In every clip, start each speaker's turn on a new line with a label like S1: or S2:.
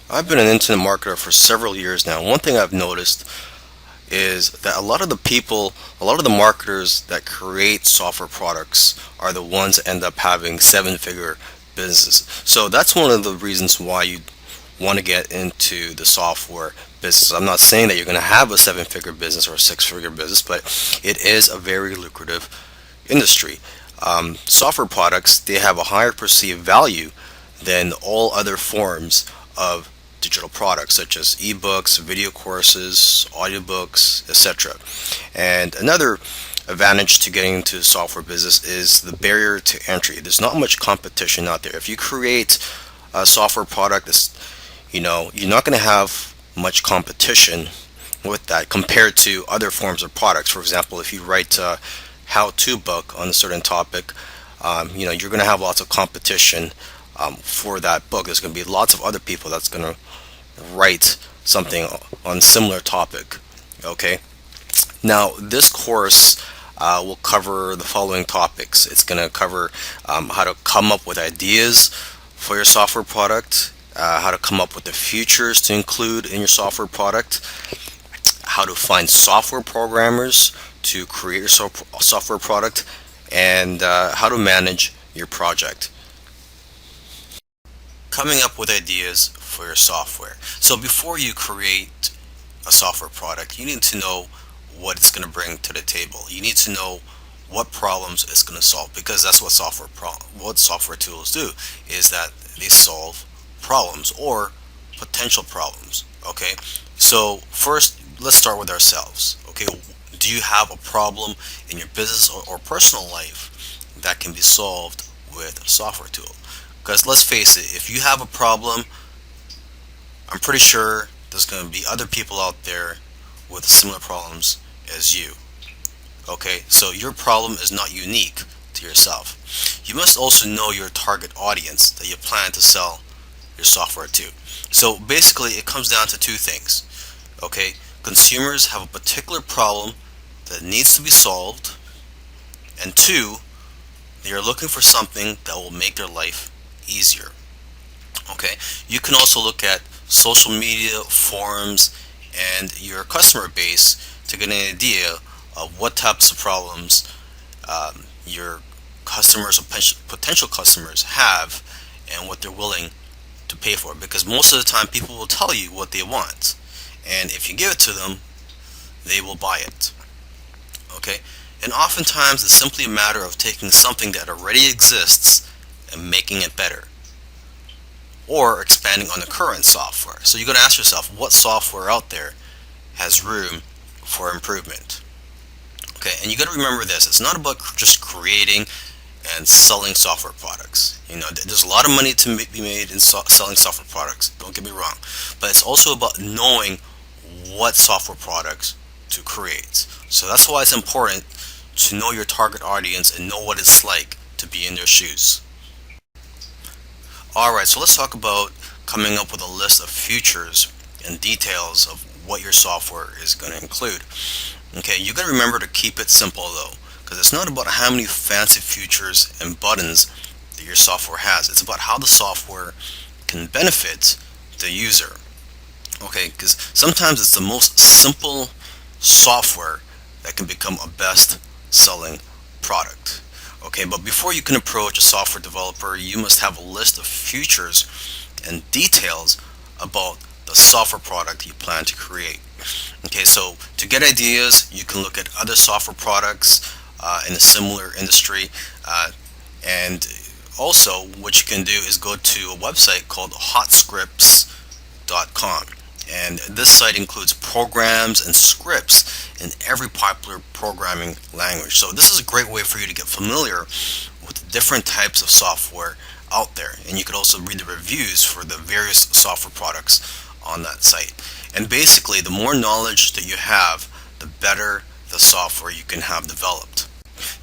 S1: I've been an internet marketer for several years now. One thing I've noticed is that a lot of the marketers that create software products are the ones that end up having seven-figure businesses. So that's one of the reasons why you want to get into the software business. I'm not saying that you're going to have a seven-figure business or a six-figure business, but it is a very lucrative industry. Software products, they have a higher perceived value than all other forms of digital products such as ebooks, video courses, audiobooks, etc. And another advantage to getting into the software business is the barrier to entry. There's not much competition out there. If you create a software product that's, you're not going to have much competition with that compared to other forms of products. For example, if you write a how-to book on a certain topic, you're going to have lots of competition for that book. There's going to be lots of other people that's going to write something on similar topic. Okay. Now, this course will cover the following topics. It's going to cover how to come up with ideas for your software product, how to come up with the features to include in your software product, how to find software programmers to create your software product, and how to manage your project. Coming up with ideas for your software. So before you create a software product, you need to know what it's going to bring to the table. You need to know what problems it's going to solve, because that's what software tools do, is that they solve problems or potential problems. Okay, so first let's start with ourselves. Okay, do you have a problem in your business or personal life that can be solved with a software tool? Because let's face it, if you have a problem, I'm pretty sure there's going to be other people out there with similar problems as you. Okay, so your problem is not unique to yourself. You must also know your target audience that you plan to sell your software to. So basically, it comes down to two things. Okay, consumers have a particular problem that needs to be solved, and two, they are looking for something that will make their life easier. Okay, you can also look at social media, forums, and your customer base to get an idea of what types of problems your customers or potential customers have and what they're willing to pay for. Because most of the time, people will tell you what they want, and if you give it to them, they will buy it. Okay, and oftentimes it's simply a matter of taking something that already exists and making it better, or expanding on the current software. So you're going to ask yourself, what software out there has room for improvement? Okay, and you got to remember this: it's not about just creating and selling software products. There's a lot of money to be made in selling software products. Don't get me wrong, but it's also about knowing what software products to create. So that's why it's important to know your target audience and know what it's like to be in their shoes. Alright, so let's talk about coming up with a list of features and details of what your software is going to include. Okay, you got to remember to keep it simple though, because it's not about how many fancy features and buttons that your software has. It's about how the software can benefit the user. Okay, because sometimes it's the most simple software that can become a best selling product. Okay, but before you can approach a software developer, you must have a list of features and details about the software product you plan to create. Okay, so to get ideas, you can look at other software products in a similar industry, and also what you can do is go to a website called hotscripts.com. And this site includes programs and scripts in every popular programming language. So this is a great way for you to get familiar with the different types of software out there. And you can also read the reviews for the various software products on that site. And basically, the more knowledge that you have, the better the software you can have developed.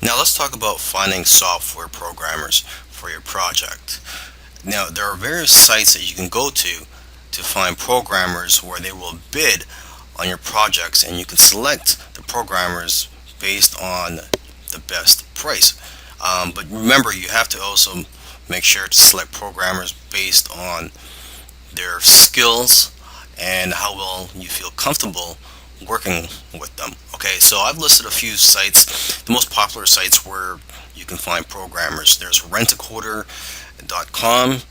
S1: Now let's talk about finding software programmers for your project. Now there are various sites that you can go to find programmers where they will bid on your projects, and you can select the programmers based on the best price. But remember, you have to also make sure to select programmers based on their skills, and how well you feel comfortable working with them. Okay, so I've listed a few sites, the most popular sites where you can find programmers. There's rentacoder.com,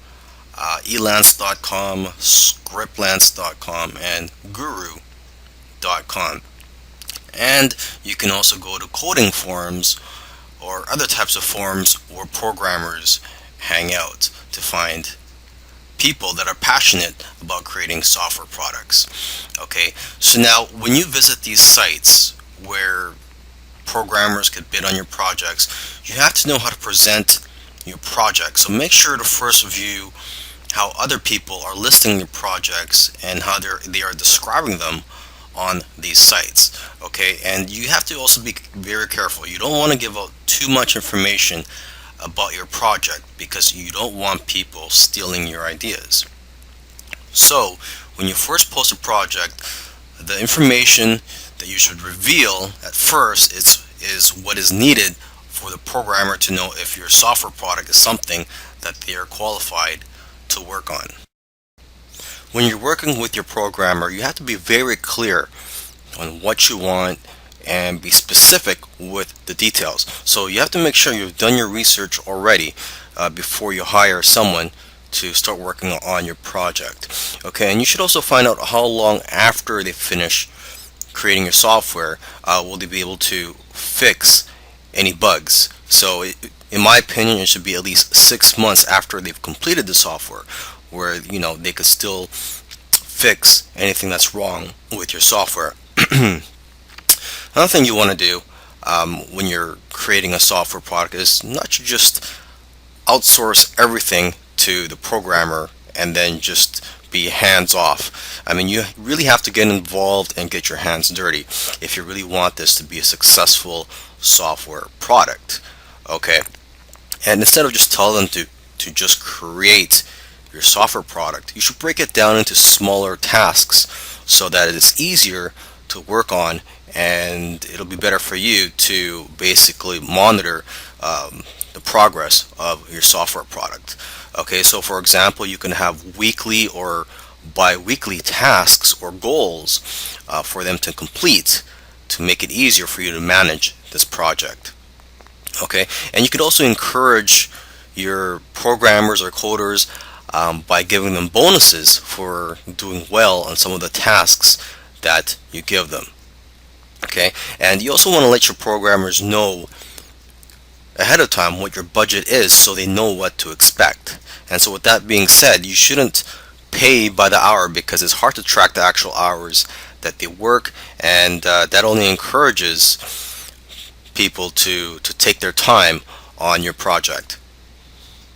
S1: elance.com, scriptlance.com, and guru.com. And you can also go to coding forums or other types of forums where programmers hang out to find people that are passionate about creating software products. Okay, so now when you visit these sites where programmers could bid on your projects, you have to know how to present your project. So make sure to first review how other people are listing your projects and how they are describing them on these sites. Okay, and you have to also be very careful. You don't want to give out too much information about your project because you don't want people stealing your ideas. So when you first post a project, the information that you should reveal at first is what is needed for the programmer to know if your software product is something that they are qualified to work on. When you're working with your programmer, you have to be very clear on what you want and be specific with the details. So you have to make sure you've done your research already before you hire someone to start working on your project. Okay, and you should also find out how long after they finish creating your software will they be able to fix any bugs. So in my opinion, it should be at least 6 months after they've completed the software where they could still fix anything that's wrong with your software. Another thing you want to do when you're creating a software product is not to just outsource everything to the programmer and then just be hands off. I mean, you really have to get involved and get your hands dirty if you really want this to be a successful software product. Okay, and instead of just telling them to just create your software product, you should break it down into smaller tasks so that it is easier to work on, and it'll be better for you to basically monitor the progress of your software product. Okay, so for example, you can have weekly or bi-weekly tasks or goals for them to complete to make it easier for you to manage this project. Okay, and you could also encourage your programmers or coders by giving them bonuses for doing well on some of the tasks that you give them. Okay, and you also want to let your programmers know ahead of time what your budget is so they know what to expect. And so with that being said, you shouldn't pay by the hour because it's hard to track the actual hours that they work, and that only encourages people to take their time on your project.